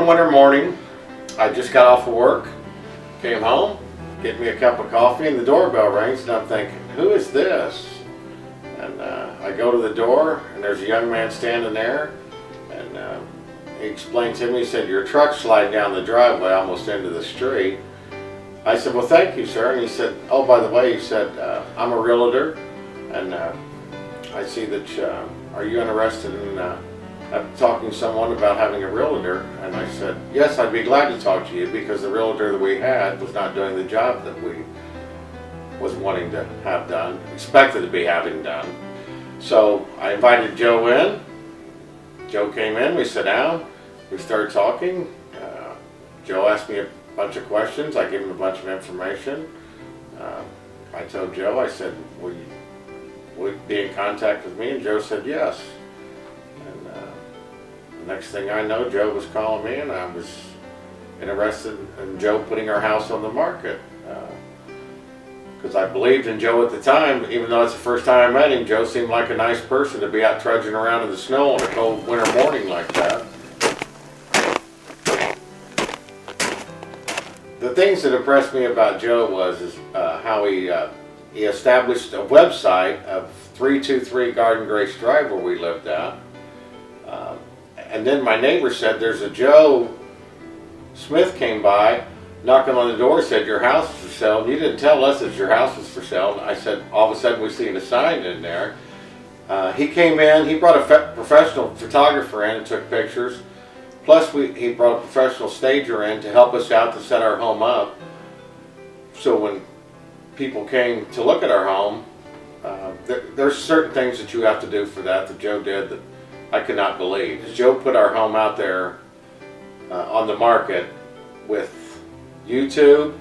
One winter morning, I just got off of work, came home, get me a cup of coffee, and the doorbell rings, and I'm thinking, who is this? And I go to the door, and there's a young man standing there, and he explained to me, he said, your truck's sliding down the driveway almost into the street. I said, well, thank you, sir. And he said, oh, by the way, he said, I'm a realtor, and I see that, are you interested in talking to someone about having a realtor? And I said, yes, I'd be glad to talk to you, because the realtor that we had was not doing the job that we was wanting to have done, expected to be having done. So I invited Joe in. Joe came in, we sat down, we started talking. Joe asked me a bunch of questions, I gave him a bunch of information. I told Joe, I said, will you be in contact with me? And Joe said yes. And the next thing I know, Joe was calling me, and I was interested in Joe putting our house on the market. Because I believed in Joe at the time, even though it's the first time I met him. Joe seemed like a nice person to be out trudging around in the snow on a cold winter morning like that. The things that impressed me about Joe was how he established a website of 323 Garden Grace Drive where we lived at. And then my neighbor said, there's a Joe Smith came by, knocking on the door, said your house is for sale. And you didn't tell us that your house was for sale. And I said, all of a sudden we seen a sign in there. He came in, he brought a professional photographer in and took pictures. Plus he brought a professional stager in to help us out to set our home up. So when people came to look at our home, there's certain things that you have to do for that Joe did that I could not believe. Joe put our home out there on the market with YouTube,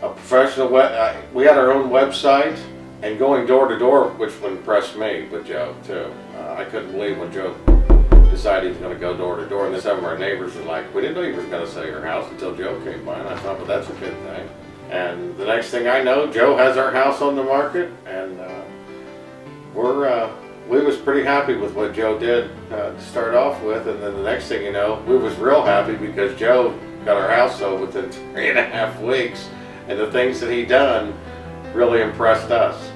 a professional we had our own website, and going door to door, which impressed me with Joe too. I couldn't believe when Joe decided he was going to go door to door, and then some of our neighbors were like, we didn't know he was going to sell your house until Joe came by. And I thought, well, that's a good thing. And the next thing I know, Joe has our house on the market, and we was pretty happy with what Joe did to start off with. And then the next thing you know, we was real happy because Joe got our house sold within 3.5 weeks, and the things that he done really impressed us.